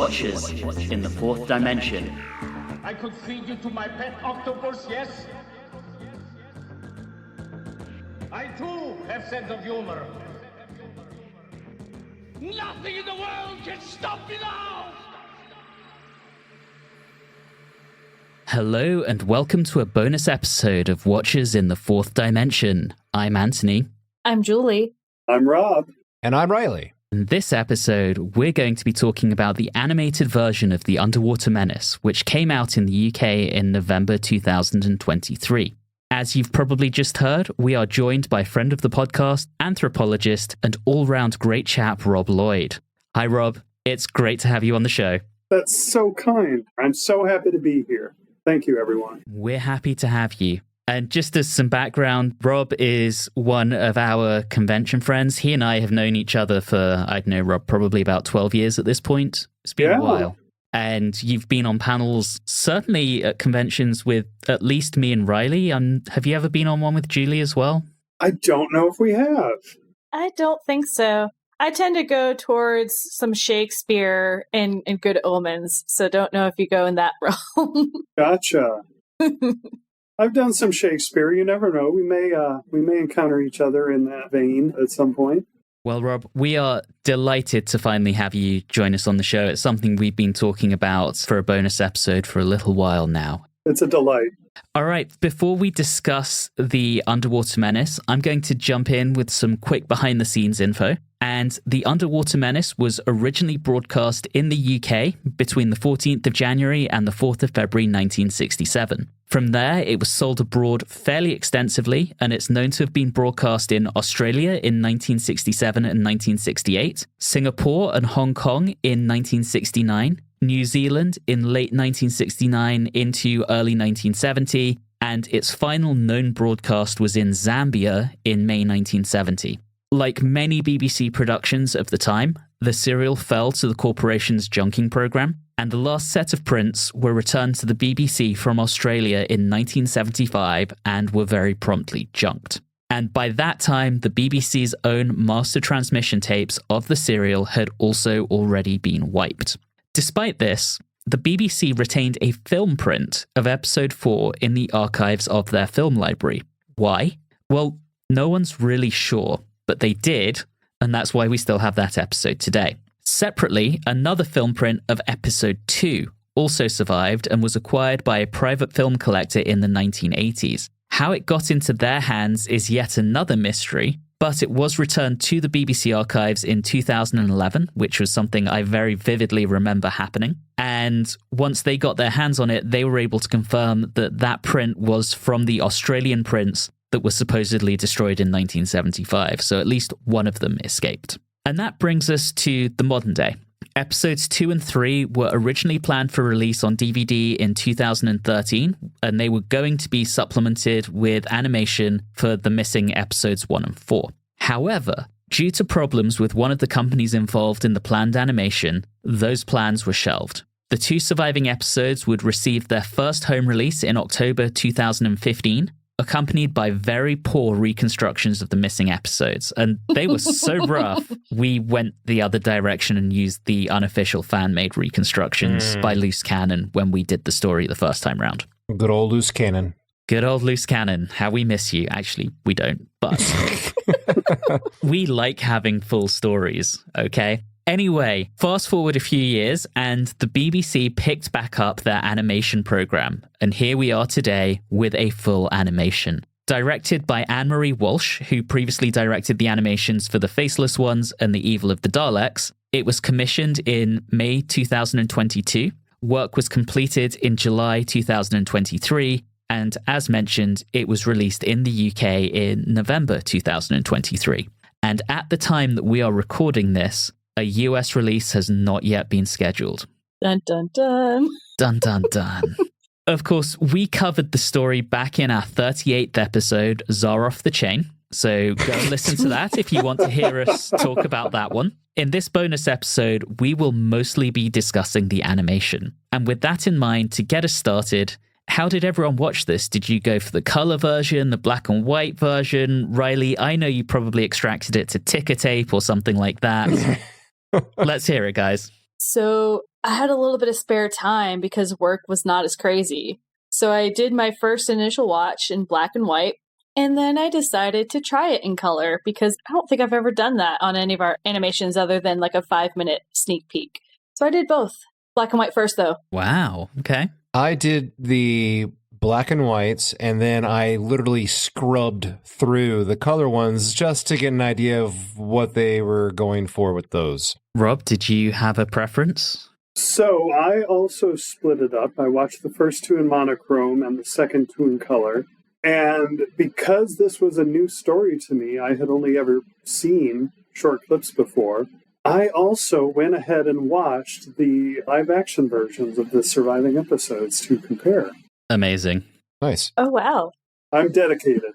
Watchers in the Fourth Dimension. I could feed you to my pet octopus, yes? I too have sense of humor. Nothing in the world can stop me now! Hello and welcome to a bonus episode of Watchers in the Fourth Dimension. I'm Anthony. I'm Julie. I'm Rob. And I'm Riley. In this episode, we're going to be talking about the animated version of the Underwater Menace, which came out in the UK in November 2023. As you've probably just heard, we are joined by friend of the podcast, anthropologist, and all-round great chap, Rob Lloyd. Hi, Rob. It's great to have you on the show. That's so kind. I'm so happy to be here. Thank you, everyone. We're happy to have you. And just as some background, Rob is one of our convention friends. He and I have known each other for, I don't know, Rob, probably about 12 years at this point. It's been a while. And you've been on panels, certainly at conventions with at least me and Riley. Have you ever been on one with Julie as well? I don't know if we have. I don't think so. I tend to go towards some Shakespeare and Good Omens, so don't know if you go in that realm. Gotcha. I've done some Shakespeare. You never know. We may encounter each other in that vein at some point. Well, Rob, we are delighted to finally have you join us on the show. It's something we've been talking about for a bonus episode for a little while now. It's a delight. All right, before we discuss the Underwater Menace, I'm going to jump in with some quick behind-the-scenes info. And the Underwater Menace was originally broadcast in the UK between the 14th of January and the 4th of February 1967. From there, it was sold abroad fairly extensively, and it's known to have been broadcast in Australia in 1967 and 1968, Singapore and Hong Kong in 1969, New Zealand in late 1969 into early 1970, and its final known broadcast was in Zambia in May 1970. Like many BBC productions of the time, the serial fell to the corporation's junking program, and the last set of prints were returned to the BBC from Australia in 1975 and were very promptly junked. And by that time, the BBC's own master transmission tapes of the serial had also already been wiped. Despite this, the BBC retained a film print of episode 4 in the archives of their film library. Why? Well, no one's really sure, but they did, and that's why we still have that episode today. Separately, another film print of episode 2 also survived and was acquired by a private film collector in the 1980s. How it got into their hands is yet another mystery, but it was returned to the BBC archives in 2011, which was something I very vividly remember happening. And once they got their hands on it, they were able to confirm that that print was from the Australian prints that was supposedly destroyed in 1975. So at least one of them escaped. And that brings us to the modern day. Episodes 2 and 3 were originally planned for release on DVD in 2013, and they were going to be supplemented with animation for the missing episodes 1 and 4. However, due to problems with one of the companies involved in the planned animation, those plans were shelved. The 2 surviving episodes would receive their first home release in October 2015, accompanied by very poor reconstructions of the missing episodes. And they were so rough, we went the other direction and used the unofficial fan-made reconstructions by Loose Cannon when we did the story the first time round. Good old Loose Cannon. Good old Loose Cannon. How we miss you. Actually, we don't, but we like having full stories, okay? Anyway, fast forward a few years, and the BBC picked back up their animation program, and here we are today with a full animation. Directed by Anne-Marie Walsh, who previously directed the animations for The Faceless Ones and The Evil of the Daleks, it was commissioned in May 2022, work was completed in July 2023, and as mentioned, it was released in the UK in November 2023. And at the time that we are recording this, a US release has not yet been scheduled. Dun, dun, dun. Dun, dun, dun. Of course, we covered the story back in our 38th episode, Zaroff the Chain. So go and listen to that if you want to hear us talk about that one. In this bonus episode, we will mostly be discussing the animation. And with that in mind, to get us started, how did everyone watch this? Did you go for the color version, the black and white version? Riley, I know you probably extracted it to ticker tape or something like that. Let's hear it, guys. So I had a little bit of spare time because work was not as crazy. So I did my first initial watch in black and white, and then I decided to try it in color because I don't think I've ever done that on any of our animations other than like a 5-minute sneak peek. So I did both. Black and white first, though. Wow. Okay. I did the black and whites, and then I literally scrubbed through the color ones just to get an idea of what they were going for with those. Rob, did you have a preference? So I also split it up. I watched the first 2 in monochrome and the second 2 in color. And because this was a new story to me, I had only ever seen short clips before, I also went ahead and watched the live-action versions of the surviving episodes to compare. Amazing. Nice. Oh, wow. I'm dedicated.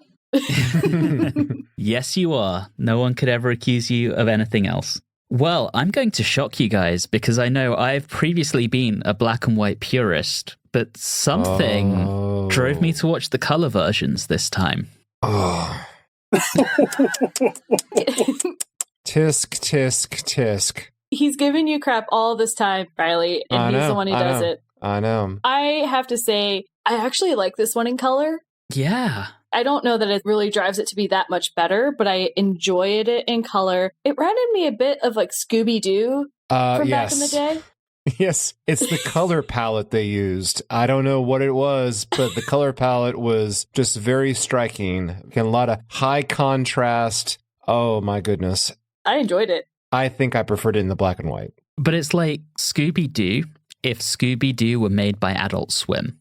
Yes, you are. No one could ever accuse you of anything else. Well, I'm going to shock you guys because I know I've previously been a black and white purist, but something drove me to watch the color versions this time. Oh. Tisk, tisk, tisk. He's giving you crap all this time, Riley, and he's the one who does it. I know. I have to say, I actually like this one in color. Yeah. I don't know that it really drives it to be that much better, but I enjoyed it in color. It reminded me a bit of like Scooby-Doo from back in the day. Yes, it's the color palette they used. I don't know what it was, but the color palette was just very striking. A lot of high contrast. Oh my goodness. I enjoyed it. I think I preferred it in the black and white. But it's like Scooby-Doo if Scooby-Doo were made by Adult Swim.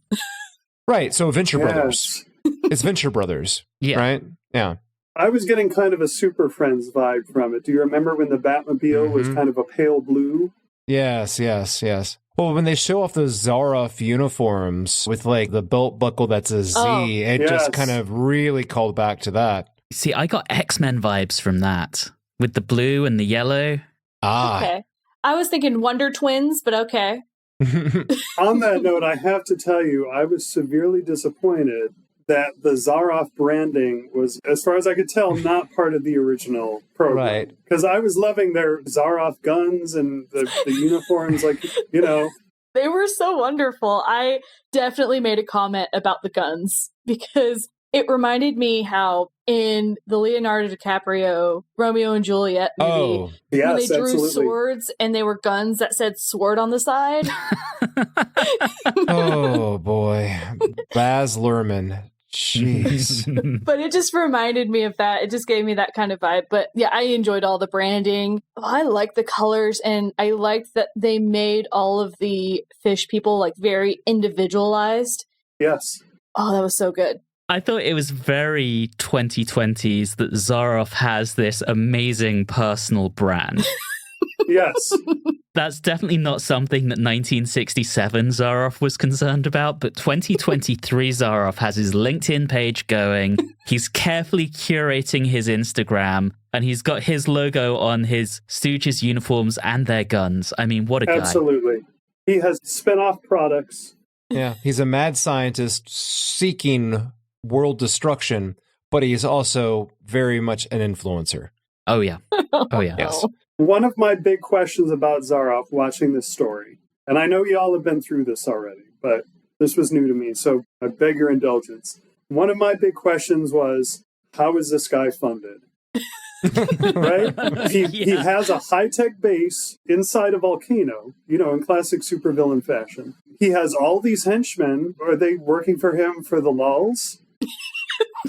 Right, so Venture Brothers. It's Venture Brothers, yeah. Right? Yeah. I was getting kind of a Super Friends vibe from it. Do you remember when the Batmobile was kind of a pale blue? Yes. Well, when they show off those Zaroff uniforms with like the belt buckle that's a Z, it just kind of really called back to that. See, I got X-Men vibes from that with the blue and the yellow. Okay. I was thinking Wonder Twins, but okay. On that note, I have to tell you, I was severely disappointed that the Zaroff branding was, as far as I could tell, not part of the original program. Right. Because I was loving their Zaroff guns and the uniforms, like, you know. They were so wonderful. I definitely made a comment about the guns because it reminded me how in the Leonardo DiCaprio Romeo and Juliet movie, when they drew swords and they were guns that said sword on the side. Oh, boy. Baz Luhrmann. Jeez. But it just reminded me of that. It just gave me that kind of vibe. But yeah, I enjoyed all the branding. I liked the colors, and I liked that they made all of the fish people like very individualized. Yes. Oh, that was so good. I thought it was very 2020s that Zaroff has this amazing personal brand. Yes. That's definitely not something that 1967 Zaroff was concerned about, but 2023 Zaroff has his LinkedIn page going. He's carefully curating his Instagram, and he's got his logo on his Stooges uniforms and their guns. I mean, what a guy. Absolutely. He has spin-off products. Yeah, he's a mad scientist seeking world destruction, but he's also very much an influencer. Oh, yeah. Oh, yeah. Yes. One of my big questions about Zaroff watching this story, and I know y'all have been through this already, but this was new to me, so I beg your indulgence. One of my big questions was, how is this guy funded? Right? He has a high-tech base inside a volcano, you know, in classic supervillain fashion. He has all these henchmen. Are they working for him for the lulz?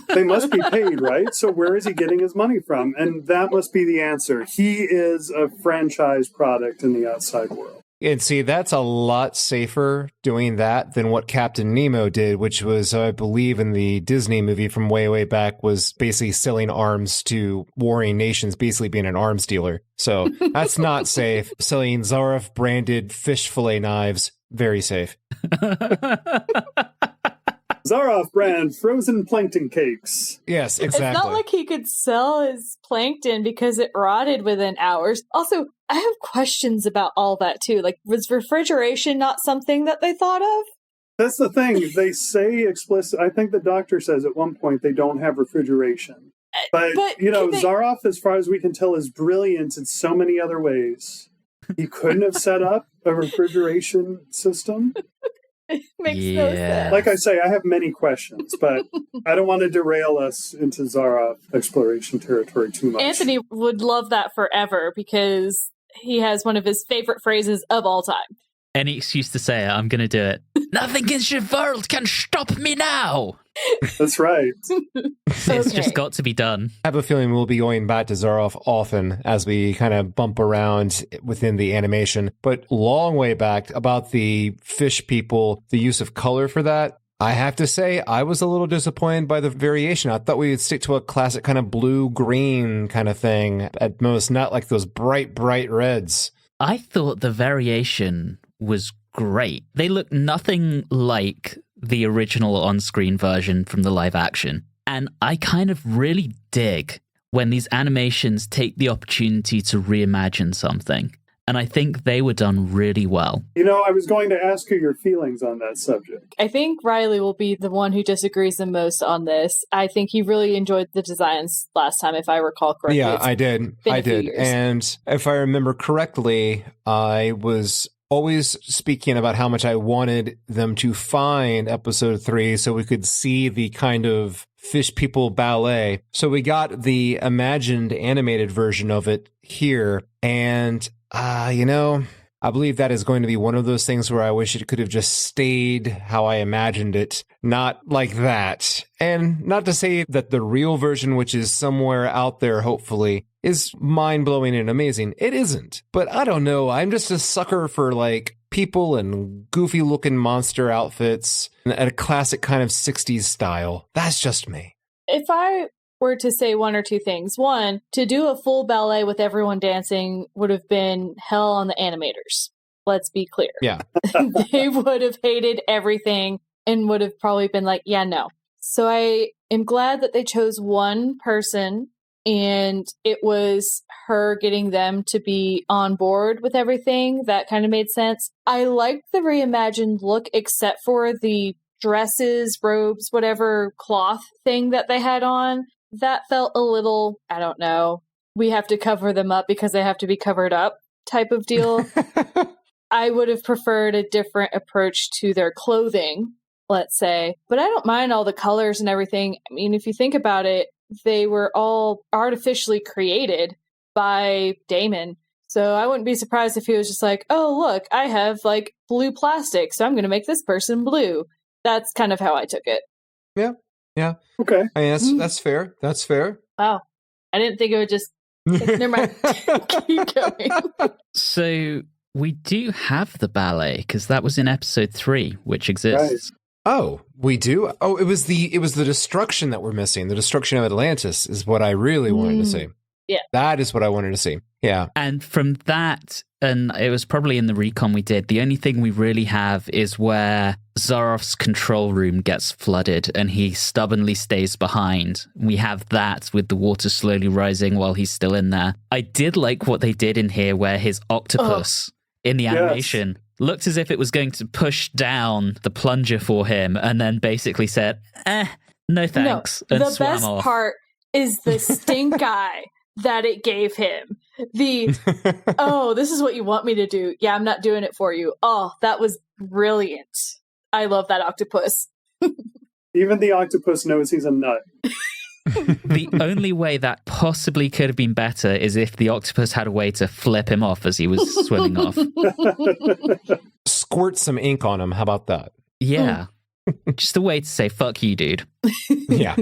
They must be paid, right? So where is he getting his money from? And that must be the answer. He is a franchise product in the outside world. And see, that's a lot safer doing that than what Captain Nemo did, which was, I believe, in the Disney movie from way, way back, was basically selling arms to warring nations, basically being an arms dealer. So that's not safe. Selling Zaroff branded fish fillet knives, very safe. Zaroff brand frozen plankton cakes. Yes, exactly. It's not like he could sell his plankton because it rotted within hours. Also, I have questions about all that too. Like, was refrigeration not something that they thought of? That's the thing. They say explicit. I think the doctor says at one point they don't have refrigeration. But you know, Zaroff, as far as we can tell, is brilliant in so many other ways. You couldn't have set up a refrigeration system? Makes no sense. Like I say, I have many questions, but I don't want to derail us into Zaroff exploration territory too much. Anthony would love that forever because he has one of his favorite phrases of all time. Any excuse to say it, I'm going to do it. Nothing in the world can stop me now. That's right. It's just got to be done. I have a feeling we'll be going back to Zaroff often as we kind of bump around within the animation. But long way back about the fish people, the use of color for that, I have to say I was a little disappointed by the variation. I thought we would stick to a classic kind of blue-green kind of thing at most, not like those bright reds. I thought the variation was great. They look nothing like the original on-screen version from the live action. And I kind of really dig when these animations take the opportunity to reimagine something. And I think they were done really well. You know, I was going to ask you your feelings on that subject. I think Riley will be the one who disagrees the most on this. I think he really enjoyed the designs last time, if I recall correctly. Yeah, I did. And if I remember correctly, I was always speaking about how much I wanted them to find episode 3 so we could see the kind of fish people ballet. So we got the imagined animated version of it here. And, I believe that is going to be one of those things where I wish it could have just stayed how I imagined it, not like that. And not to say that the real version, which is somewhere out there, hopefully, is mind-blowing and amazing. It isn't. But I don't know. I'm just a sucker for, people and goofy-looking monster outfits and a classic kind of 60s style. That's just me. If I were to say one or two things. One, to do a full ballet with everyone dancing would have been hell on the animators. Let's be clear. Yeah. They would have hated everything and would have probably been like, yeah, no. So I am glad that they chose one person and it was her getting them to be on board with everything. That kind of made sense. I liked the reimagined look except for the dresses, robes, whatever cloth thing that they had on. That felt a little, I don't know, we have to cover them up because they have to be covered up type of deal. I would have preferred a different approach to their clothing, let's say. But I don't mind all the colors and everything. I mean, if you think about it, they were all artificially created by Damon. So I wouldn't be surprised if he was just like, oh, look, I have blue plastic, so I'm going to make this person blue. That's kind of how I took it. Yeah. Okay. I mean, that's fair. That's fair. Wow. I didn't think it would just... Never mind. Keep going. So we do have the ballet, because that was in episode 3, which exists. Right. Oh, we do? Oh, it was the destruction that we're missing. The destruction of Atlantis is what I really wanted to see. Yeah. That is what I wanted to see. Yeah. And from that, and it was probably in the recon we did, the only thing we really have is where Zaroff's control room gets flooded and he stubbornly stays behind. We have that with the water slowly rising while he's still in there. I did like what they did in here where his octopus in the animation looked as if it was going to push down the plunger for him and then basically said, no thanks, and the swam best off. part is the stink eye that it gave him. Oh, this is what you want me to do. Yeah, I'm not doing it for you. Oh, that was brilliant. I love that octopus. Even the octopus knows he's a nut. The only way that possibly could have been better is if the octopus had a way to flip him off as he was swimming off. Squirt some ink on him. How about that? Yeah. Just a way to say, fuck you, dude. Yeah.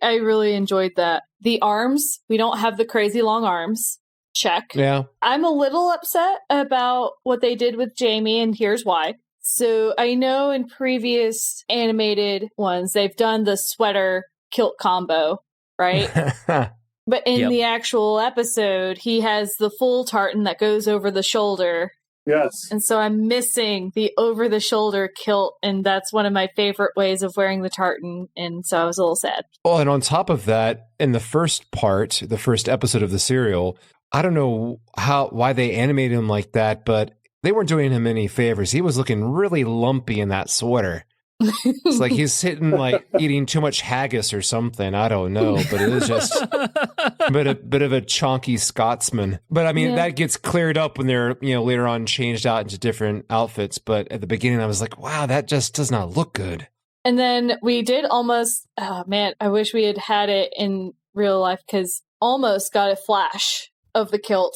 I really enjoyed that. The arms, we don't have the crazy long arms. Check. Yeah. I'm a little upset about what they did with Jamie, and here's why. So I know in previous animated ones, they've done the sweater kilt combo, right? But in the actual episode, he has the full tartan that goes over the shoulder. Yes. And so I'm missing the over-the-shoulder kilt, and that's one of my favorite ways of wearing the tartan, and so I was a little sad. Oh, and on top of that, in the first part, the first episode of the serial, I don't know why they animated him like that, but they weren't doing him any favors. He was looking really lumpy in that sweater. It's like he's sitting like eating too much haggis or something. I don't know, but it is just a bit of a chonky Scotsman. But I mean, that gets cleared up when they're, later on changed out into different outfits. But at the beginning, I was like, wow, that just does not look good. And then we did almost, oh man, I wish we had it in real life, because almost got a flash of the kilt,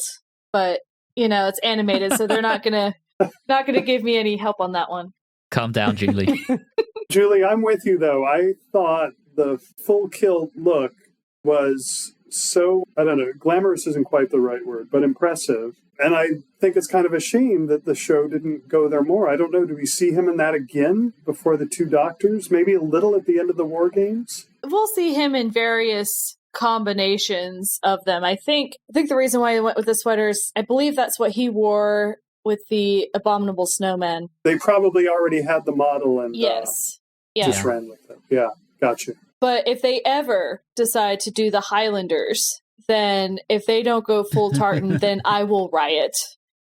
but it's animated, so they're not gonna give me any help on that one. Calm down, Julie. Julie, I'm with you, though. I thought the full kilt look was so, I don't know, glamorous isn't quite the right word, but impressive. And I think it's kind of a shame that the show didn't go there more. I don't know, do we see him in that again before the two doctors? Maybe a little at the end of the War Games? We'll see him in various combinations of them. I think the reason why he went with the sweaters, I believe that's what he wore with the Abominable Snowman. They probably already had the model and yes. Just ran with it. Yeah, gotcha. But if they ever decide to do the Highlanders, then if they don't go full tartan, then I will riot.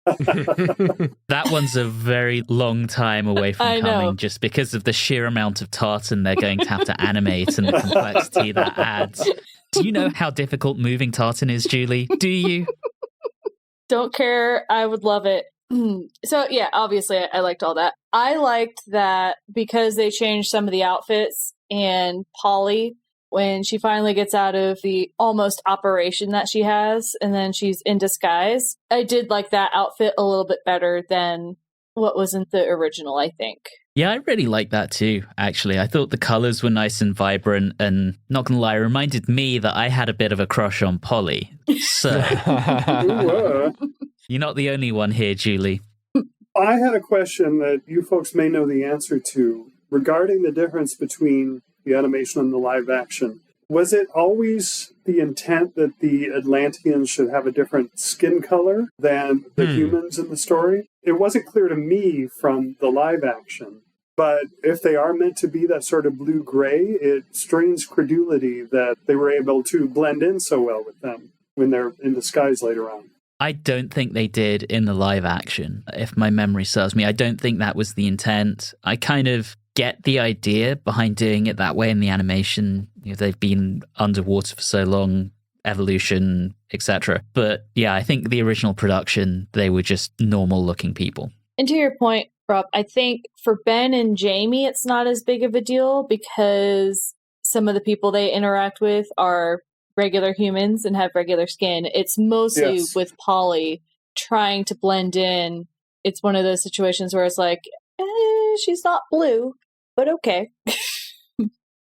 That one's a very long time away from coming, just because of the sheer amount of tartan they're going to have to animate and the complexity that adds. Do you know how difficult moving tartan is, Julie? Do you? Don't care. I would love it. So, yeah, obviously I liked all that. I liked that because they changed some of the outfits, and Polly, when she finally gets out of the almost operation that she has, and then she's in disguise, I did like that outfit a little bit better than what was in the original, I think. Yeah, I really like that too, actually. I thought the colors were nice and vibrant, and not gonna lie, it reminded me that I had a bit of a crush on Polly. So, you're not the only one here, Julie. I had a question that you folks may know the answer to regarding the difference between the animation and the live action. Was it always the intent that the Atlanteans should have a different skin color than the humans in the story? It wasn't clear to me from the live action, but if they are meant to be that sort of blue-gray, it strains credulity that they were able to blend in so well with them when they're in disguise later on. I don't think they did in the live action, if my memory serves me. I don't think that was the intent. I kind of get the idea behind doing it that way in the animation. They've been underwater for so long, evolution, etc. But yeah, I think the original production, they were just normal looking people. And to your point, Rob, I think for Ben and Jamie, it's not as big of a deal because some of the people they interact with are regular humans and have regular skin. It's mostly with Polly trying to blend in. It's one of those situations where it's like, she's not blue, but okay.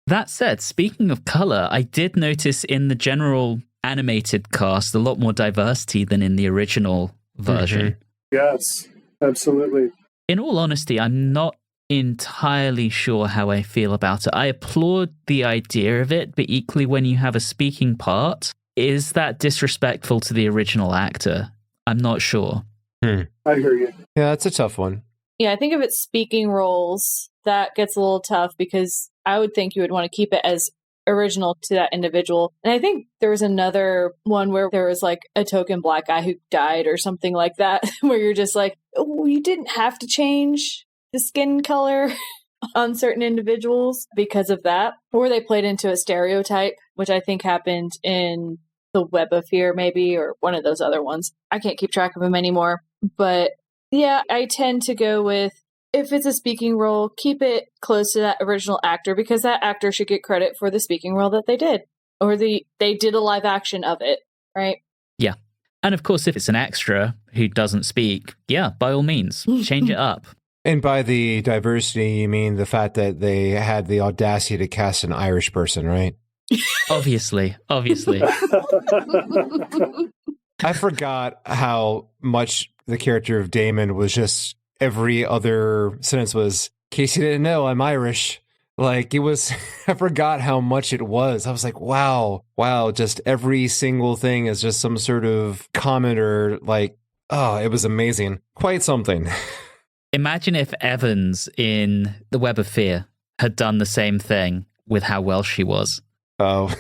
That said, speaking of color, I did notice in the general animated cast a lot more diversity than in the original version. Yes, absolutely. In all honesty, I'm not entirely sure how I feel about it. I applaud the idea of it, but equally when you have a speaking part, is that disrespectful to the original actor? I'm not sure. I hear you. Yeah, that's a tough one. Yeah, I think if it's speaking roles, that gets a little tough because I would think you would want to keep it as original to that individual. And I think there was another one where there was like a token black guy who died or something like that, where you're just like, oh, you didn't have to change the skin color on certain individuals because of that. Or they played into a stereotype, which I think happened in the Web of Fear maybe, or one of those other ones. I can't keep track of them anymore. But yeah, I tend to go with, if it's a speaking role, keep it close to that original actor because that actor should get credit for the speaking role that they did. Or they did a live action of it, right? Yeah. And of course, if it's an extra who doesn't speak, yeah, by all means, change it up. And by the diversity, you mean the fact that they had the audacity to cast an Irish person, right? Obviously. I forgot how much the character of Damon was just every other sentence was, in case you didn't know, I'm Irish. Like it was, I forgot how much it was. I was like, wow, just every single thing is just some sort of comment or like, oh, it was amazing. Quite something. Imagine if Evans in The Web of Fear had done the same thing with how Welsh she was. Oh.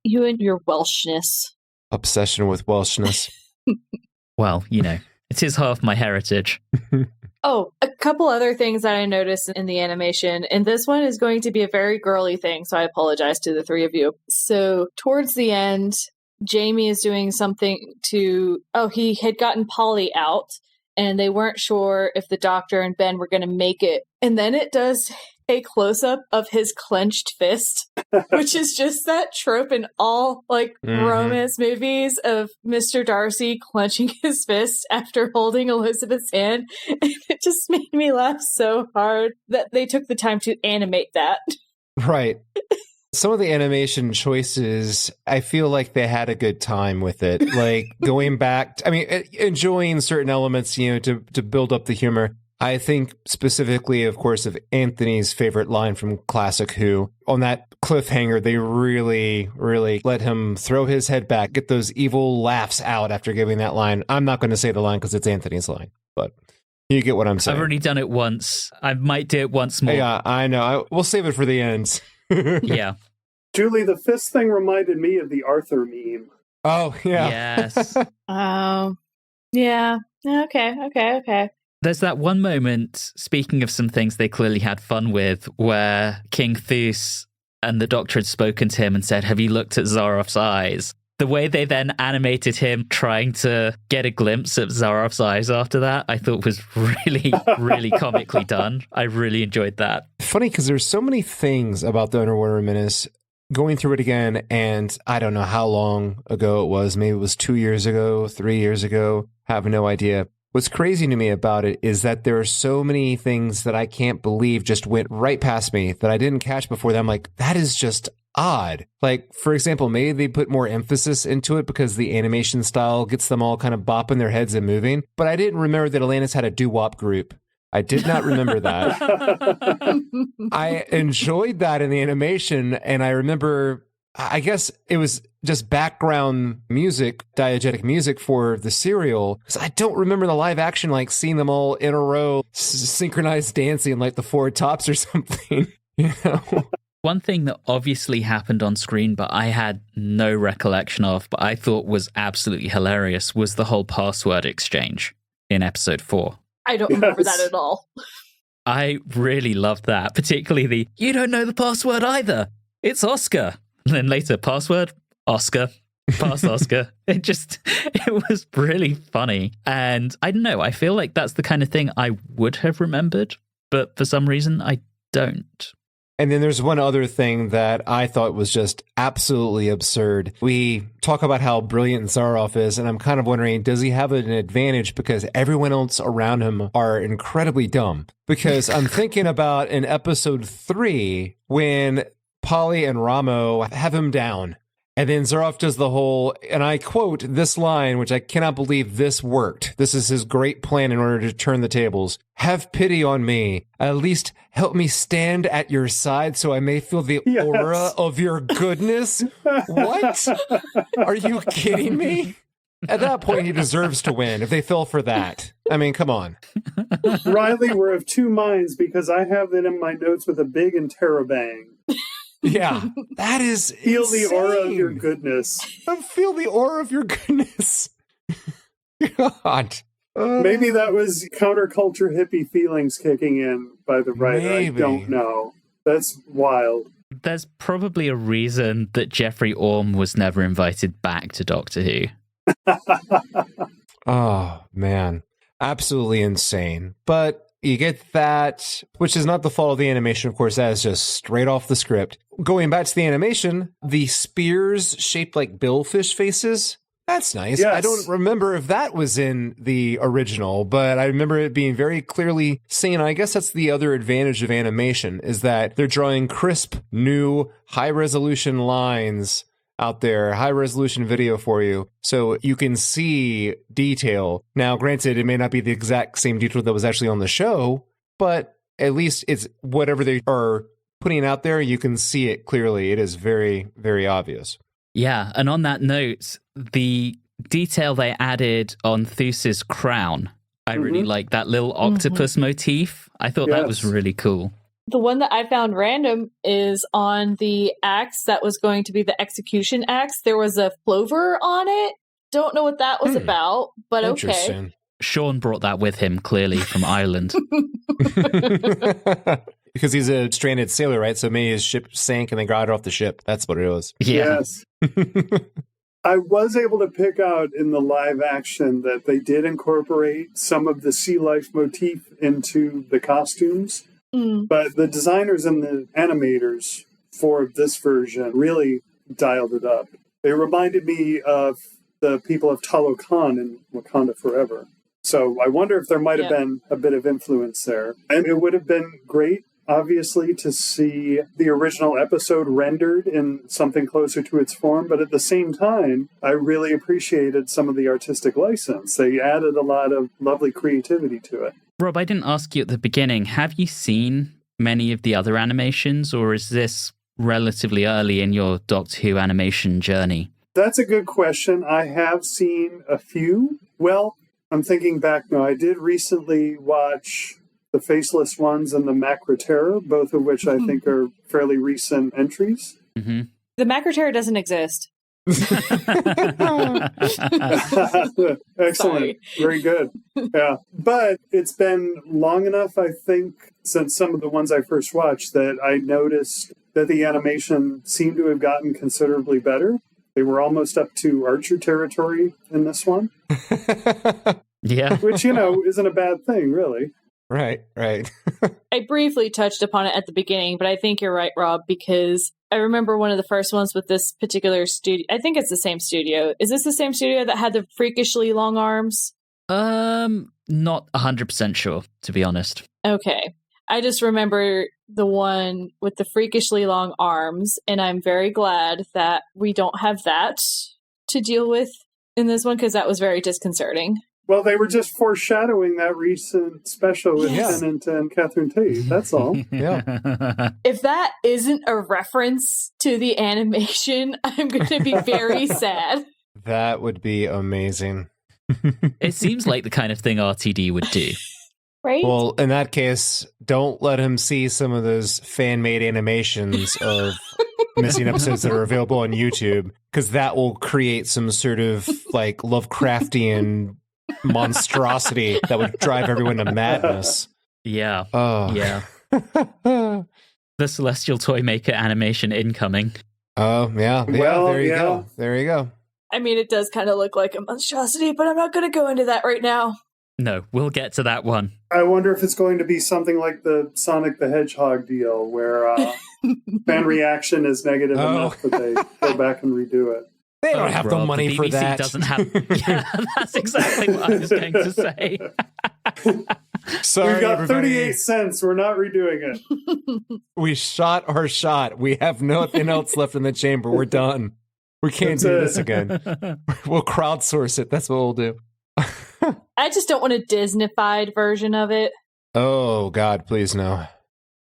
You and your Welshness. Obsession with Welshness. Well, it is half my heritage. Oh, a couple other things that I noticed in the animation, and this one is going to be a very girly thing, so I apologize to the three of you. So towards the end, Jamie is doing something he had gotten Polly out, and they weren't sure if the doctor and Ben were going to make it. And then it does a close-up of his clenched fist, which is just that trope in all romance movies of Mr. Darcy clenching his fist after holding Elizabeth's hand. And it just made me laugh so hard that they took the time to animate that. Right. Some of the animation choices, I feel like they had a good time with it. Like going back, enjoying certain elements, to build up the humor. I think specifically, of course, of Anthony's favorite line from Classic Who. On that cliffhanger, they really, really let him throw his head back, get those evil laughs out after giving that line. I'm not going to say the line because it's Anthony's line, but you get what I'm saying. I've already done it once. I might do it once more. Yeah, I know. We'll save it for the end. Yeah. Julie, the fist thing reminded me of the Arthur meme. Oh, yeah. Yes. Yeah. Okay. There's that one moment, speaking of some things they clearly had fun with, where King Thus and the doctor had spoken to him and said, "Have you looked at Zaroff's eyes?" The way they then animated him trying to get a glimpse of Zaroff's eyes after that, I thought was really, really comically done. I really enjoyed that. Funny, because there's so many things about the Underwater Menace. Going through it again, and I don't know how long ago it was. Maybe it was 2 years ago, 3 years ago. I have no idea. What's crazy to me about it is that there are so many things that I can't believe just went right past me that I didn't catch before that I'm like, that is just odd. Like, for example, maybe they put more emphasis into it because the animation style gets them all kind of bopping their heads and moving. But I didn't remember that Atlantis had a doo-wop group. I did not remember that. I enjoyed that in the animation, and I remember, I guess it was just background music, diegetic music for the serial, because I don't remember the live action, like seeing them all in a row, synchronized dancing like the Four Tops or something, One thing that obviously happened on screen, but I had no recollection of, but I thought was absolutely hilarious, was the whole password exchange in episode 4. I don't remember that at all. I really loved that, particularly you don't know the password either. It's Oscar. And then later, password, Oscar, past Oscar. It was really funny. And I don't know, I feel like that's the kind of thing I would have remembered, but for some reason I don't. And then there's one other thing that I thought was just absolutely absurd. We talk about how brilliant Zaroff is, and I'm kind of wondering, does he have an advantage because everyone else around him are incredibly dumb? Because I'm thinking about in episode 3 when Polly and Ramo have him down. And then Zaroff does the whole, and I quote this line, which I cannot believe this worked. This is his great plan in order to turn the tables. "Have pity on me. At least help me stand at your side so I may feel the aura of your goodness." What? Are you kidding me? At that point, he deserves to win if they fell for that. I mean, come on. Riley, we're of two minds because I have that in my notes with a big interrobang. Yeah, that is Feel insane. the aura of your goodness. Feel the aura of your goodness. God. Maybe that was counterculture hippie feelings kicking in by the writer. Maybe. I don't know. That's wild. There's probably a reason that Jeffrey Orm was never invited back to Doctor Who. Oh, man. Absolutely insane. But you get that, which is not the fault of the animation, of course. That is just straight off the script. Going back to the animation, the spears shaped like billfish faces. That's nice. Yes. I don't remember if that was in the original, but I remember it being very clearly seen. I guess that's the other advantage of animation, is that they're drawing crisp, new, high-resolution lines out there, high-resolution video for you, so you can see detail. Now, granted, it may not be the exact same detail that was actually on the show, but at least it's whatever they are putting out there, you can see it clearly. It is very, very obvious. Yeah, and on that note, the detail they added on Thus's crown, I really like that little octopus motif. I thought that was really cool. The one that I found random is on the axe that was going to be the execution axe. There was a plover on it. Don't know what that was about, but okay. Sean brought that with him, clearly, from Ireland. Because he's a stranded sailor, right? So maybe his ship sank and they got it off the ship. That's what it was. Yeah. Yes. I was able to pick out in the live action that they did incorporate some of the sea life motif into the costumes. But the designers and the animators for this version really dialed it up. They reminded me of the people of Talokan in Wakanda Forever. So I wonder if there might have been a bit of influence there. And it would have been great, obviously, to see the original episode rendered in something closer to its form. But at the same time, I really appreciated some of the artistic license. They added a lot of lovely creativity to it. Rob, I didn't ask you at the beginning, have you seen many of the other animations, or is this relatively early in your Doctor Who animation journey? That's a good question. I have seen a few. Well, I'm thinking back now. I did recently watch The Faceless Ones and The Macra Terror, both of which I think are fairly recent entries. Mm-hmm. The Macra Terror doesn't exist. Excellent. Sorry. Very good. Yeah. But it's been long enough, I think, since some of the ones I first watched that I noticed that the animation seemed to have gotten considerably better. They were almost up to Archer territory in this one. Yeah. Which, isn't a bad thing, really. Right. I briefly touched upon it at the beginning, but I think you're right, Rob, because I remember one of the first ones with this particular studio. I think it's the same studio. Is this the same studio that had the freakishly long arms? Not 100% sure, to be honest. Okay. I just remember the one with the freakishly long arms, and I'm very glad that we don't have that to deal with in this one, because that was very disconcerting. Well, they were just foreshadowing that recent special with Tennant and Catherine Tate. That's all. Yeah. If that isn't a reference to the animation, I'm going to be very sad. That would be amazing. It seems like the kind of thing RTD would do. Right? Well, in that case, don't let him see some of those fan-made animations of missing episodes that are available on YouTube, because that will create some sort of like Lovecraftian monstrosity that would drive everyone to madness. Yeah. Oh. Yeah. The Celestial Toy Maker animation incoming. Oh, yeah. Well, there you go. There you go. I mean, it does kind of look like a monstrosity, but I'm not going to go into that right now. No, we'll get to that one. I wonder if it's going to be something like the Sonic the Hedgehog deal, where fan reaction is negative enough that they go back and redo it. They don't have the money BBC for that. Doesn't have. Yeah, that's exactly what I was going to say. Sorry, We've got everybody. 38 cents. We're not redoing it. We shot our shot. We have nothing else left in the chamber. We're done. We can't do this again. We'll crowdsource it. That's what we'll do. I just don't want a Disney-fied version of it. Oh, God, please no.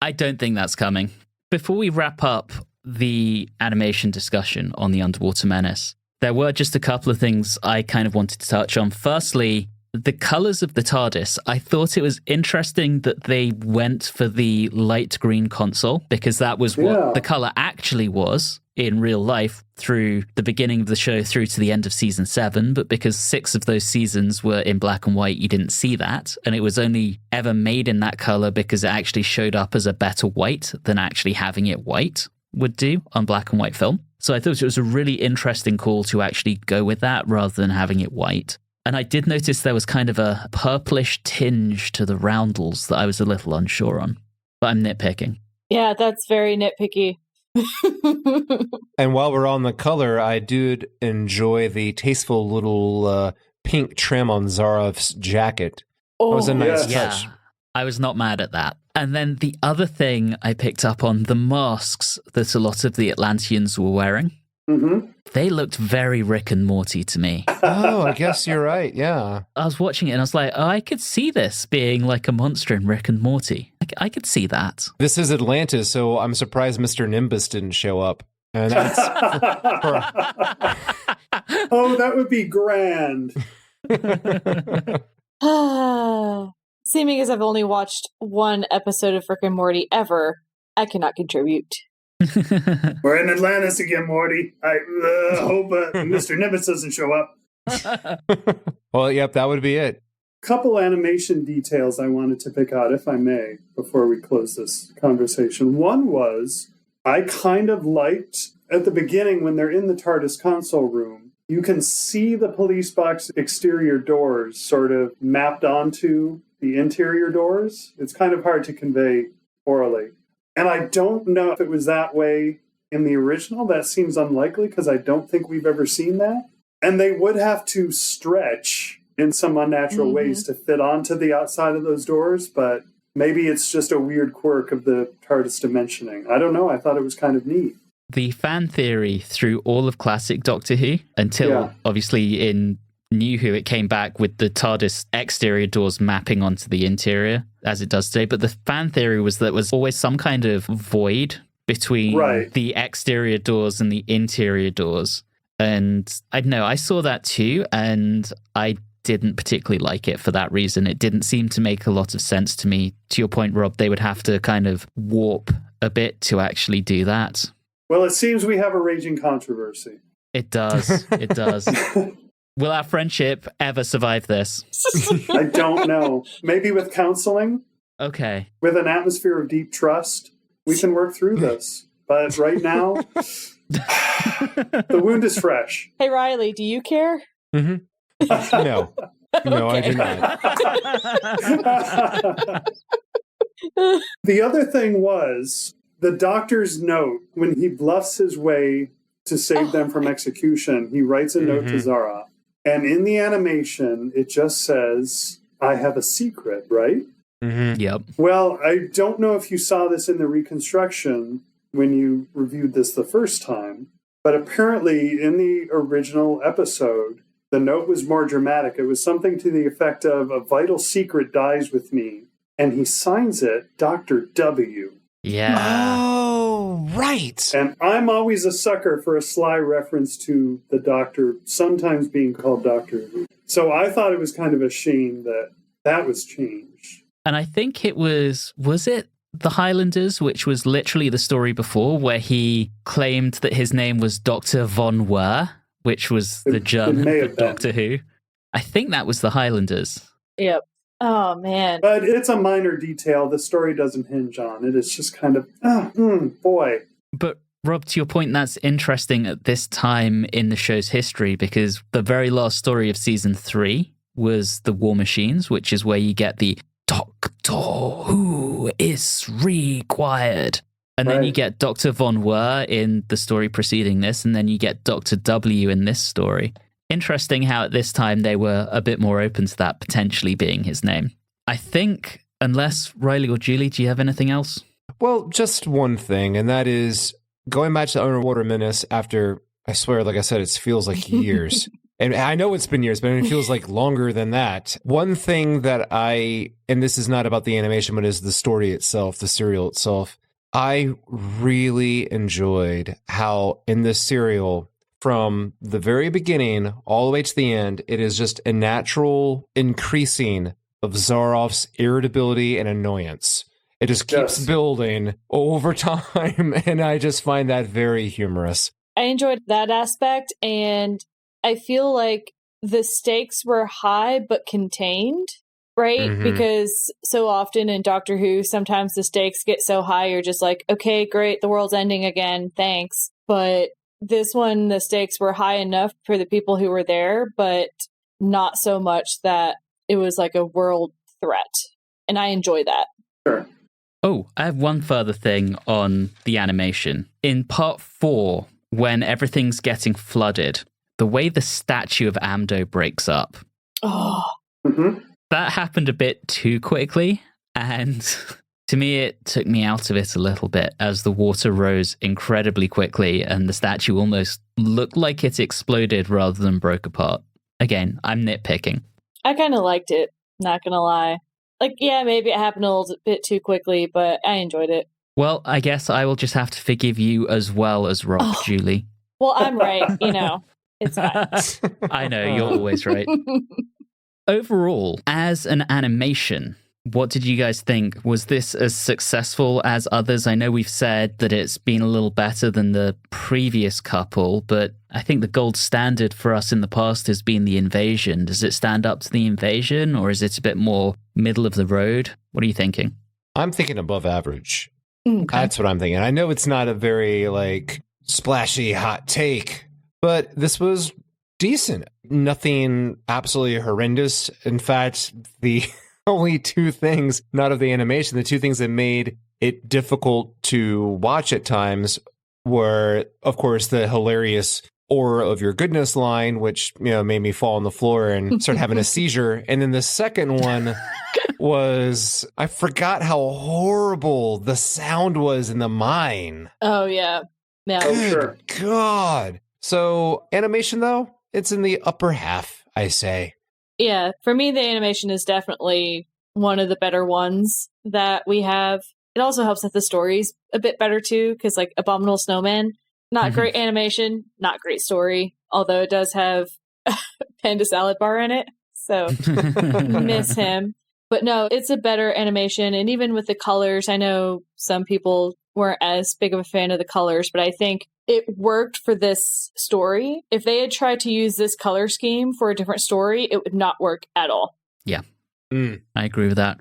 I don't think that's coming. Before we wrap up the animation discussion on the Underwater Menace, there were just a couple of things I kind of wanted to touch on. Firstly, the colors of the TARDIS. I thought it was interesting that they went for the light green console, because that was what the color actually was in real life through the beginning of the show through to the end of season 7. But because 6 of those seasons were in black and white, you didn't see that. And it was only ever made in that color because it actually showed up as a better white than actually having it white would do on black and white film. So I thought it was a really interesting call to actually go with that rather than having it white. And I did notice there was kind of a purplish tinge to the roundels that I was a little unsure on. But I'm nitpicking. Yeah, that's very nitpicky. And while we're on the color, I did enjoy the tasteful little pink trim on Zaroff's jacket. That was a nice touch. Yeah, I was not mad at that. And then the other thing I picked up on, the masks that a lot of the Atlanteans were wearing. Mm-hmm. They looked very Rick and Morty to me. Oh, I guess you're right, yeah. I was watching it and I was like, oh, I could see this being like a monster in Rick and Morty. I could see that. This is Atlantis, so I'm surprised Mr. Nimbus didn't show up. And that's Oh, that would be grand. Seeming as I've only watched one episode of Rick and Morty ever, I cannot contribute. We're in Atlantis again, Morty. I hope Mr. Nimbus doesn't show up. Well, yep, that would be it. Couple animation details I wanted to pick out, if I may, before we close this conversation. One was, I kind of liked, at the beginning when they're in the TARDIS console room, you can see the police box exterior doors sort of mapped onto the interior doors. It's kind of hard to convey orally. And I don't know if it was that way in the original. That seems unlikely because I don't think we've ever seen that. And they would have to stretch in some unnatural ways to fit onto the outside of those doors, but maybe it's just a weird quirk of the TARDIS dimensioning. I don't know. I thought it was kind of neat. The fan theory through all of classic Doctor Who, until obviously in New Who it came back with the TARDIS exterior doors mapping onto the interior, as it does today. But the fan theory was that there was always some kind of void between the exterior doors and the interior doors. And I don't know, I saw that too, and I didn't particularly like it for that reason. It didn't seem to make a lot of sense to me. To your point, Rob, they would have to kind of warp a bit to actually do that. Well, it seems we have a raging controversy. It does. It does. Will our friendship ever survive this? I don't know. Maybe with counseling? Okay. With an atmosphere of deep trust, we can work through this. But right now, the wound is fresh. Hey, Riley, do you care? No. No, I do not. The other thing was the doctor's note. When he bluffs his way to save them from execution, he writes a note to Zaroff. And in the animation, it just says, I have a secret, right? Yep. Well, I don't know if you saw this in the reconstruction when you reviewed this the first time, but apparently in the original episode, the note was more dramatic. It was something to the effect of, a vital secret dies with me, and he signs it Dr. W. Yeah. Oh, right. And I'm always a sucker for a sly reference to the Doctor sometimes being called Doctor Who. So I thought it was kind of a shame that that was changed. And I think it was it The Highlanders, which was literally the story before, where he claimed that his name was Dr. Von Wer, which was the German for Doctor Who. I think that was The Highlanders. Yep. Oh, man. But it's a minor detail the story doesn't hinge on. It is just kind of, boy. But Rob, to your point, that's interesting at this time in the show's history, because the very last story of season 3 was The War Machines, which is where you get the Doctor Who is required. And then you get Dr. Von Wer in the story preceding this, and then you get Dr. W in this story. Interesting how at this time they were a bit more open to that potentially being his name. I think, unless Riley or Julie, do you have anything else? Well, just one thing, and that is going back to Underwater Menace after, I swear, like I said, it feels like years. And I know it's been years, but it feels like longer than that. One thing that and this is not about the animation, but is the story itself, the serial itself. I really enjoyed how in this serial, from the very beginning all the way to the end, it is just a natural increasing of Zaroff's irritability and annoyance. It just keeps building over time, and I just find that very humorous. I enjoyed that aspect, and I feel like the stakes were high but contained, right? Because so often in Doctor Who, sometimes the stakes get so high, you're just like, okay, great, the world's ending again, thanks. But this one, the stakes were high enough for the people who were there, but not so much that it was like a world threat. And I enjoy that. Sure. Oh, I have one further thing on the animation. In part 4, when everything's getting flooded, the way the statue of Amdo breaks up, that happened a bit too quickly. And to me, it took me out of it a little bit as the water rose incredibly quickly and the statue almost looked like it exploded rather than broke apart. Again, I'm nitpicking. I kind of liked it, not gonna lie. Like, yeah, maybe it happened a little bit too quickly, but I enjoyed it. Well, I guess I will just have to forgive you as well as Rob, Julie. Well, I'm right, it's fine. I know, you're always right. Overall, as an animation, What did you guys think? Was this as successful as others? I know we've said that it's been a little better than the previous couple, but I think the gold standard for us in the past has been the invasion. Does it stand up to the invasion, or is it a bit more middle of the road? What are you thinking? I'm thinking above average. Okay. That's what I'm thinking. I know it's not a very, splashy hot take, but this was decent. Nothing absolutely horrendous. In fact, the only two things, not of the animation, the two things that made it difficult to watch at times were, of course, the hilarious aura of your goodness line, which, made me fall on the floor and start having a seizure. And then the second one was, I forgot how horrible the sound was in the mine. Oh, yeah. Yeah. Oh, sure. God. So animation, though, it's in the upper half, I say. Yeah, for me, the animation is definitely one of the better ones that we have. It also helps that the story's a bit better, too, because, Abominable Snowman, not great animation, not great story, although it does have a panda salad bar in it, so miss him. But no, it's a better animation, and even with the colors, I know some people weren't as big of a fan of the colors, but I think it worked for this story. If they had tried to use this color scheme for a different story, it would not work at all. Yeah, I agree with that.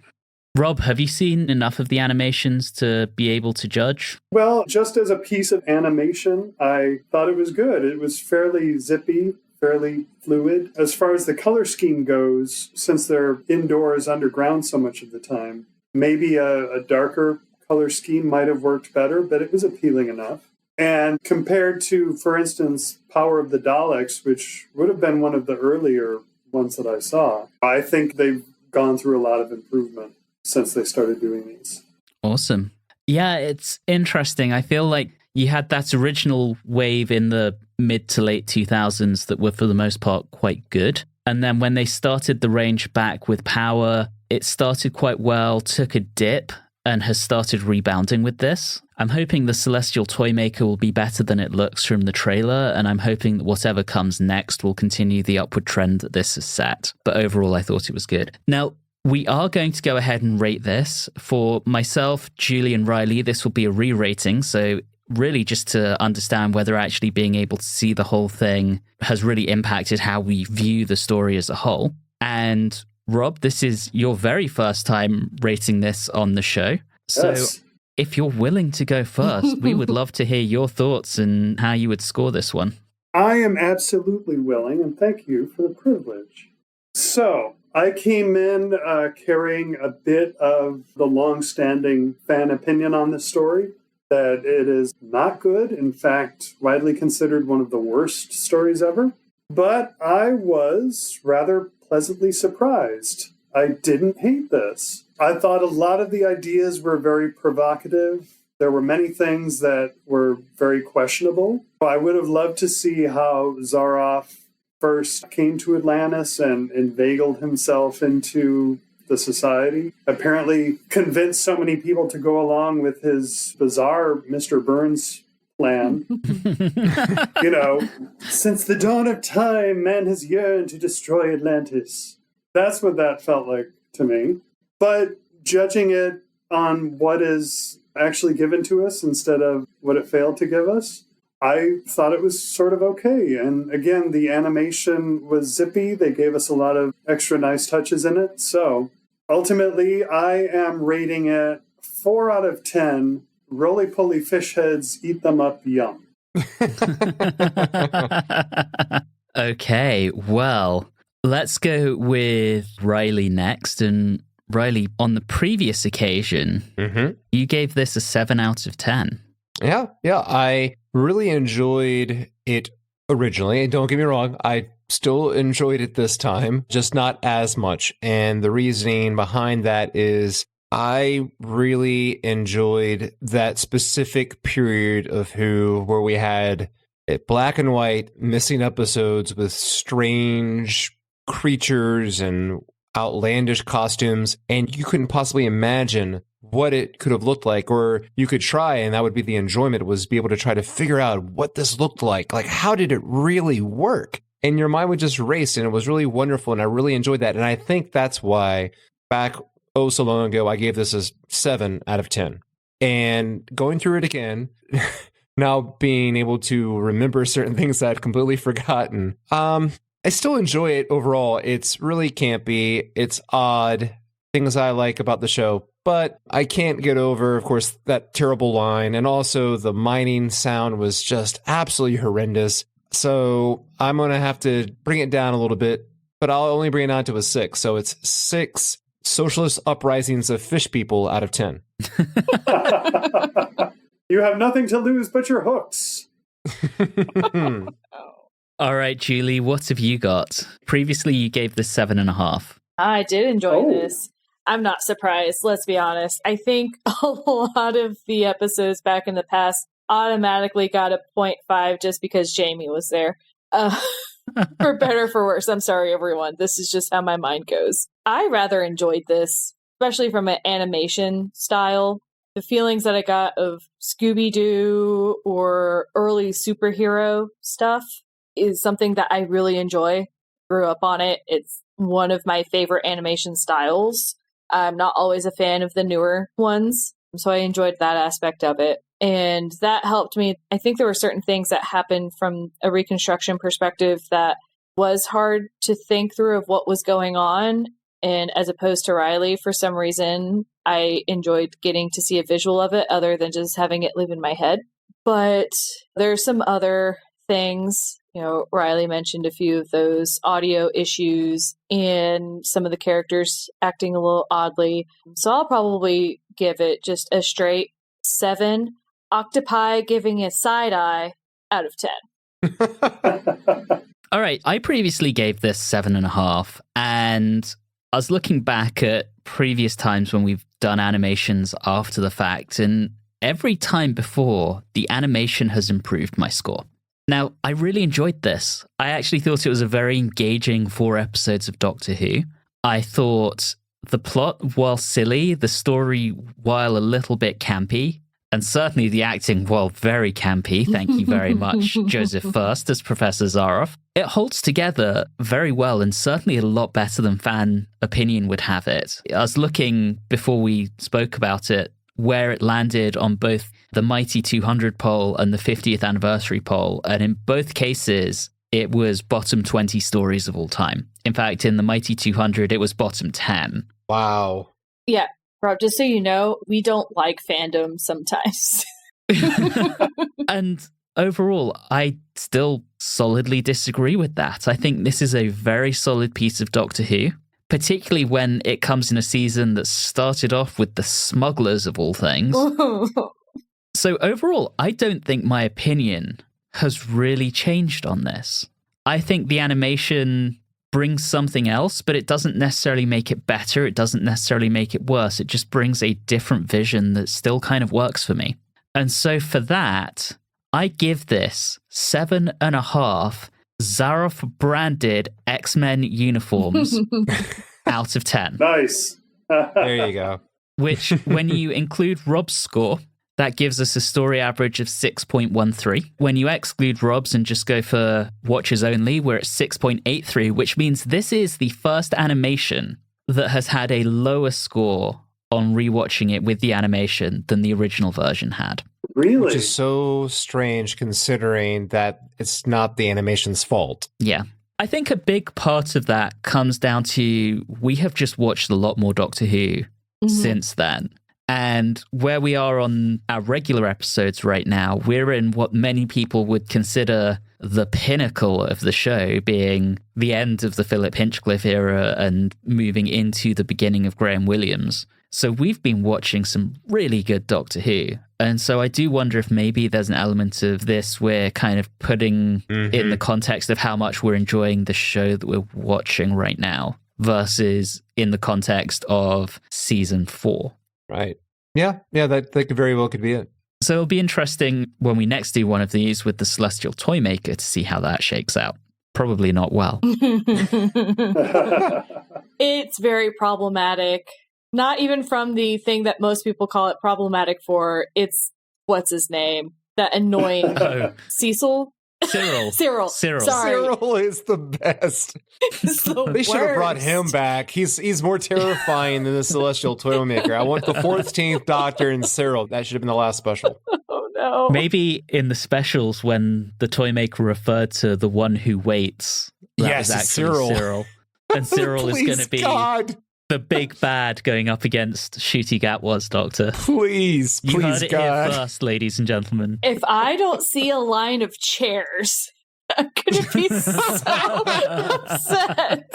Rob, have you seen enough of the animations to be able to judge? Well, just as a piece of animation, I thought it was good. It was fairly zippy, fairly fluid. As far as the color scheme goes, since they're indoors, underground so much of the time, maybe a darker color scheme might have worked better, but it was appealing enough. And compared to, for instance, Power of the Daleks, which would have been one of the earlier ones that I saw, I think they've gone through a lot of improvement since they started doing these. Awesome. Yeah, it's interesting. I feel like you had that original wave in the mid to late 2000s that were, for the most part, quite good. And then when they started the range back with Power, it started quite well, took a dip, and has started rebounding with this. I'm hoping the Celestial Toymaker will be better than it looks from the trailer, and I'm hoping that whatever comes next will continue the upward trend that this has set. But overall, I thought it was good. Now, we are going to go ahead and rate this. For myself, Julie, and Riley, this will be a re-rating, so really just to understand whether actually being able to see the whole thing has really impacted how we view the story as a whole. And Rob, this is your very first time rating this on the show. So Yes. if you're willing to go first, we would love to hear your thoughts and how you would score this one. I am absolutely willing, and thank you for the privilege. So, I came in carrying a bit of the long-standing fan opinion on this story, that it is not good, in fact, widely considered one of the worst stories ever. But I was rather pleasantly surprised. I didn't hate this. I thought a lot of the ideas were very provocative. There were many things that were very questionable. I would have loved to see how Zaroff first came to Atlantis and inveigled himself into the society. Apparently convinced so many people to go along with his bizarre Mr. Burns plan. Since the dawn of time, man has yearned to destroy Atlantis. That's what that felt like to me. But judging it on what is actually given to us instead of what it failed to give us, I thought it was sort of okay. And again, the animation was zippy. They gave us a lot of extra nice touches in it. So ultimately, I am rating it 4 out of 10. Roly-poly fish heads, eat them up, yum. Okay, well, let's go with Riley next. And Riley, on the previous occasion, you gave this a 7 out of 10. Yeah, I really enjoyed it originally. Don't get me wrong, I still enjoyed it this time, just not as much. And the reasoning behind that is I really enjoyed that specific period of Who where we had black and white missing episodes with strange creatures and outlandish costumes, and you couldn't possibly imagine what it could have looked like, or you could try, and that would be the enjoyment, was be able to try to figure out what this looked like how did it really work? And your mind would just race, and it was really wonderful, and I really enjoyed that. And I think that's why back oh so long ago, I gave this a 7 out of 10. And going through it again, now being able to remember certain things that I'd completely forgotten, I still enjoy it overall. It's really campy. It's odd. Things I like about the show. But I can't get over, of course, that terrible line. And also the mining sound was just absolutely horrendous. So I'm going to have to bring it down a little bit. But I'll only bring it down to a 6. So it's 6 socialist uprisings of fish people out of 10. You have nothing to lose but your hooks. All right, Julie, what have you got? Previously, you gave this 7.5. I did enjoy this. I'm not surprised, let's be honest. I think a lot of the episodes back in the past automatically got a 0.5 just because Jamie was there. For better or for worse. I'm sorry, everyone. This is just how my mind goes. I rather enjoyed this, especially from an animation style. The feelings that I got of Scooby-Doo or early superhero stuff is something that I really enjoy. Grew up on it. It's one of my favorite animation styles. I'm not always a fan of the newer ones, so I enjoyed that aspect of it. And that helped me. I think there were certain things that happened from a reconstruction perspective that was hard to think through of what was going on. And as opposed to Riley, for some reason, I enjoyed getting to see a visual of it other than just having it live in my head. But there's some other things. You know, Riley mentioned a few of those audio issues and some of the characters acting a little oddly. So I'll probably give it just a straight 7. Octopi giving a side eye out of 10. All right, I previously gave this 7.5, and I was looking back at previous times when we've done animations after the fact, and every time before, the animation has improved my score. Now, I really enjoyed this. I actually thought it was a very engaging 4 episodes of Doctor Who. I thought the plot, while silly, the story, while a little bit campy, and certainly the acting, while very campy, thank you very much, Joseph First as Professor Zaroff, it holds together very well and certainly a lot better than fan opinion would have it. I was looking, before we spoke about it, where it landed on both the Mighty 200 poll and the 50th anniversary poll. And in both cases, it was bottom 20 stories of all time. In fact, in the Mighty 200, it was bottom 10. Wow. Yeah, Rob, just so you know, we don't like fandom sometimes. And overall, I still solidly disagree with that. I think this is a very solid piece of Doctor Who. Particularly when it comes in a season that started off with the smugglers of all things. So overall, I don't think my opinion has really changed on this. I think the animation brings something else, but it doesn't necessarily make it better. It doesn't necessarily make it worse. It just brings a different vision that still kind of works for me. And so for that, I give this 7.5 Zaroff branded X-Men uniforms out of 10. Nice. There you go. Which, when you include Rob's score, that gives us a story average of 6.13. When you exclude Rob's and just go for watchers only, we're at 6.83, which means this is the first animation that has had a lower score on rewatching it with the animation than the original version had. Really? Which is so strange considering that it's not the animation's fault. Yeah. I think a big part of that comes down to we have just watched a lot more Doctor Who since then. And where we are on our regular episodes right now, we're in what many people would consider the pinnacle of the show, being the end of the Philip Hinchcliffe era and moving into the beginning of Graham Williams. So we've been watching some really good Doctor Who. And so I do wonder if maybe there's an element of this we're kind of putting in the context of how much we're enjoying the show that we're watching right now versus in the context of season 4. Right. Yeah, that very well could be it. So it'll be interesting when we next do one of these with the Celestial Toymaker to see how that shakes out. Probably not well. It's very problematic. Not even from the thing that most people call it problematic for. It's, what's his name? That annoying Cecil. Cyril. Cyril. Sorry. Cyril is the best. They should have brought him back. He's more terrifying than the Celestial Toymaker. I want the 14th Doctor and Cyril. That should have been the last special. Oh no. Maybe in the specials when the Toymaker referred to the one who waits. That was actually Cyril. And Cyril is going to be the big bad going up against Shooty Gatwa's Doctor. Please, you heard it God. here first, ladies and gentlemen. If I don't see a line of chairs, I'm going to be so upset.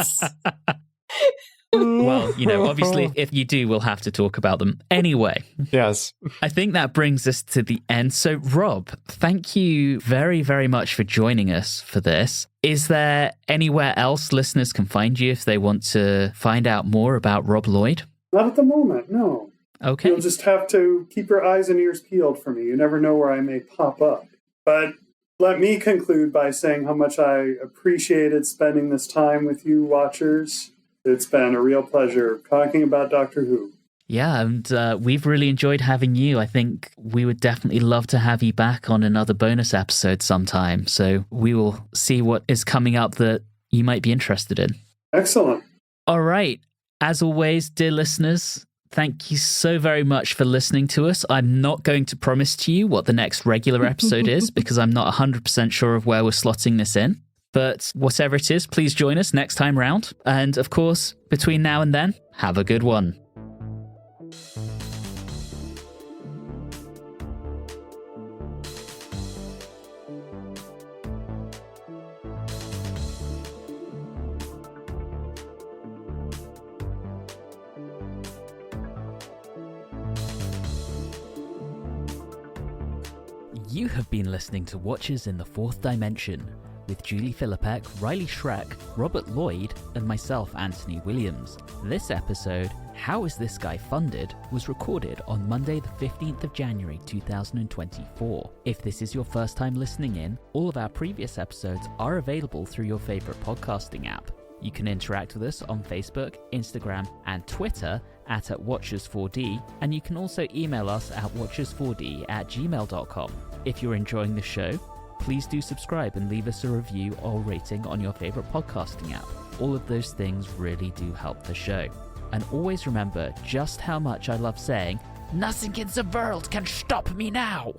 Well, obviously, if you do, we'll have to talk about them. Anyway. Yes. I think that brings us to the end. So, Rob, thank you very, very much for joining us for this. Is there anywhere else listeners can find you if they want to find out more about Rob Lloyd? Not at the moment, no. Okay. You'll just have to keep your eyes and ears peeled for me. You never know where I may pop up. But let me conclude by saying how much I appreciated spending this time with you, watchers. It's been a real pleasure talking about Doctor Who. Yeah, and we've really enjoyed having you. I think we would definitely love to have you back on another bonus episode sometime. So we will see what is coming up that you might be interested in. Excellent. All right. As always, dear listeners, thank you so very much for listening to us. I'm not going to promise to you what the next regular episode is because I'm not 100% sure of where we're slotting this in. But whatever it is, please join us next time round. And of course, between now and then, have a good one. You have been listening to Watchers in the Fourth Dimension with Julie Philippek, Riley Schreck, Robert Lloyd, and myself, Anthony Williams. This episode, How Is This Guy Funded?, was recorded on Monday the 15th of January 2024. If this is your first time listening in, all of our previous episodes are available through your favorite podcasting app. You can interact with us on Facebook, Instagram, and Twitter at @Watchers4D, and you can also email us at watchers4d@gmail.com. If you're enjoying the show, please do subscribe and leave us a review or rating on your favorite podcasting app. All of those things really do help the show. And always remember just how much I love saying, "Nothing in the world can stop me now!"